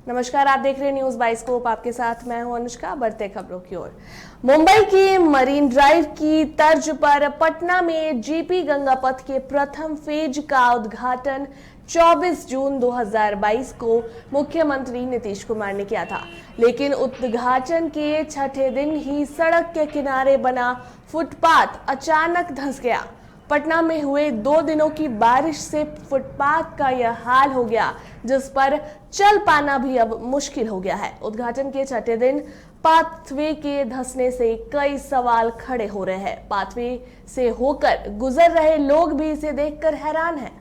नमस्कार, आप देख रहे हैं न्यूज बाइस्कोप। आपके साथ मैं हूं अनुष्का। बढ़ते खबरों की ओर। मुंबई की मरीन ड्राइव की तर्ज पर पटना में जेपी गंगा पथ के प्रथम फेज का उद्घाटन 24 जून 2022 को मुख्यमंत्री नीतीश कुमार ने किया था, लेकिन उद्घाटन के छठे दिन ही सड़क के किनारे बना फुटपाथ अचानक धंस गया। पटना में हुए 2 दिनों की बारिश से फुटपाथ का यह हाल हो गया, जिस पर चल पाना भी अब मुश्किल हो गया है। उद्घाटन के छठे दिन पाथवे के धंसने से कई सवाल खड़े हो रहे हैं। पाथवे से होकर गुजर रहे लोग भी इसे देखकर हैरान हैं।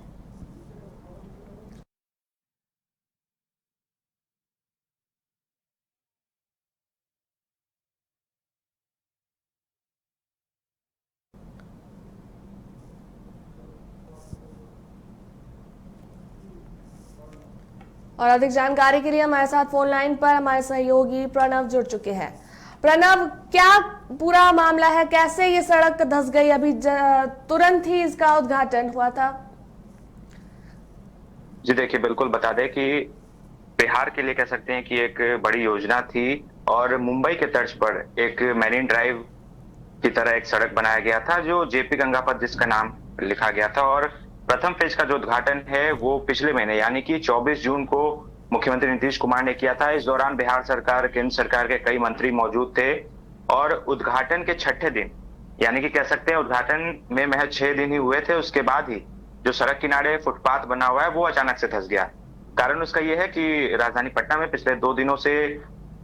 और अधिक जानकारी के लिए हमारे साथ फोन लाइन पर हमारे सहयोगी प्रणव जुड़ चुके हैं। प्रणव, क्या पूरा मामला है? कैसे ये सड़क धंस गई? अभी तुरंत ही इसका उद्घाटन हुआ था। जी देखिए, बिल्कुल बता दें कि बिहार के लिए कह सकते हैं कि एक बड़ी योजना थी और मुंबई के तर्ज पर एक मैरीन ड्राइव की तरह एक सड़क बनाया गया था जो जेपी गंगा पथ जिसका नाम लिखा गया था। और प्रथम फेज का जो उद्घाटन है वो पिछले महीने यानी कि 24 जून को मुख्यमंत्री नीतीश कुमार ने किया था। इस दौरान बिहार सरकार, केंद्र सरकार के कई मंत्री मौजूद थे और उद्घाटन के छठे दिन यानी कि कह सकते हैं उद्घाटन में महज 6 दिन ही हुए थे, उसके बाद ही जो सड़क किनारे फुटपाथ बना हुआ है वो अचानक से धंस गया। कारण उसका यह है कि राजधानी पटना में पिछले 2 दिनों से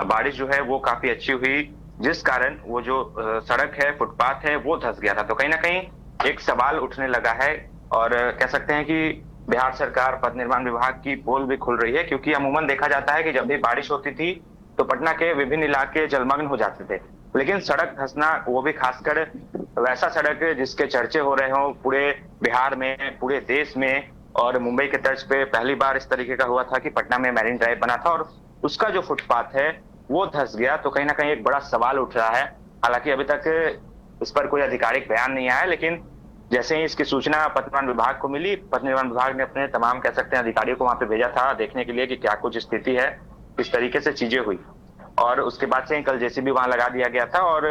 बारिश जो है वो काफी अच्छी हुई, जिस कारण वो जो सड़क है, फुटपाथ है, वो धंस गया था। तो कहीं ना कहीं एक सवाल उठने लगा है और कह सकते हैं कि बिहार सरकार, पथ निर्माण विभाग की पोल भी खुल रही है, क्योंकि अमूमन देखा जाता है कि जब भी बारिश होती थी तो पटना के विभिन्न इलाके जलमग्न हो जाते थे, लेकिन सड़क धंसना, वो भी खासकर वैसा सड़क जिसके चर्चे हो रहे हो पूरे बिहार में, पूरे देश में, और मुंबई के तर्ज पे पहली बार इस तरीके का हुआ था कि पटना में मैरीन ड्राइव बना था और उसका जो फुटपाथ है वो धंस गया। तो कहीं ना कहीं एक बड़ा सवाल उठ रहा है। हालांकि अभी तक इस पर कोई आधिकारिक बयान नहीं आया, लेकिन जैसे ही इसकी सूचना पथ निर्माण विभाग को मिली, पथ निर्माण विभाग ने अपने तमाम कह सकते हैं अधिकारियों को वहां पे भेजा था देखने के लिए कि क्या कुछ स्थिति है, किस तरीके से चीजें हुई। और उसके बाद से कल जेसीबी वहां लगा दिया गया था और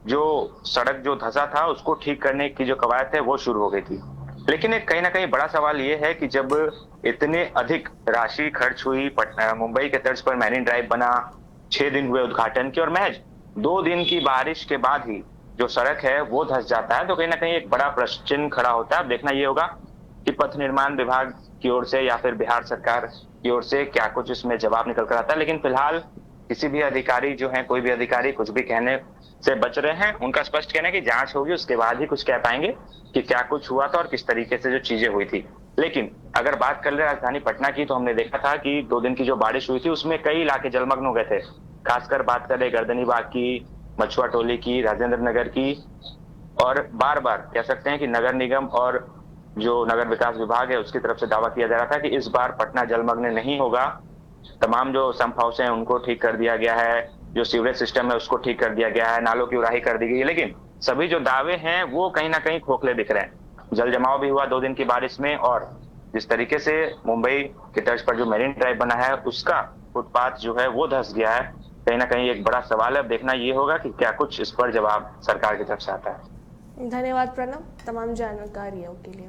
जो सड़क जो धंसा था उसको ठीक करने की जो कवायद है वो शुरू हो गई थी। लेकिन एक कहीं ना कहीं बड़ा सवाल ये है कि जब इतने अधिक राशि खर्च हुई, मुंबई के तर्ज पर मैरीन ड्राइव बना, 6 दिन हुए उद्घाटन के और महज 2 दिन की बारिश के बाद ही जो सड़क है वो धंस जाता है, तो कहीं ना कहीं एक बड़ा प्रश्न चिन्ह खड़ा होता है। अब देखना ये होगा कि पथ निर्माण विभाग की ओर से या फिर बिहार सरकार की ओर से क्या कुछ इसमें जवाब निकल कर आता है। लेकिन फिलहाल किसी भी अधिकारी जो है, कोई भी अधिकारी कुछ भी कहने से बच रहे हैं। उनका स्पष्ट कहना है कि जांच होगी, उसके बाद ही कुछ कह पाएंगे कि क्या कुछ हुआ था और किस तरीके से जो चीजें हुई थी। लेकिन अगर बात कर ले राजधानी पटना की, तो हमने देखा था कि 2 दिन की जो बारिश हुई थी उसमें कई इलाके जलमग्न हो गए थे। खासकर बात करें गर्दनी बाग की, मछुआ टोली की, राजेंद्र नगर की, और बार बार कह सकते हैं कि नगर निगम और जो नगर विकास विभाग है उसकी तरफ से दावा किया जा रहा था कि इस बार पटना जलमग्न नहीं होगा। तमाम जो संप हाउस हैं उनको ठीक कर दिया गया है, जो सीवरेज सिस्टम है उसको ठीक कर दिया गया है, नालों की उड़ाही कर दी गई है, लेकिन सभी जो दावे हैं वो कहीं ना कहीं खोखले दिख रहे हैं। जल जमाव भी हुआ 2 दिन की बारिश में और जिस तरीके से मुंबई के तर्ज पर जो मैरीन ड्राइव बना है उसका फुटपाथ जो है वो धंस गया है। कहीं ना कहीं एक बड़ा सवाल है। अब देखना ये होगा कि क्या कुछ इस पर जवाब सरकार की तरफ से आता है। धन्यवाद प्रणव, तमाम जानकारियों के लिए।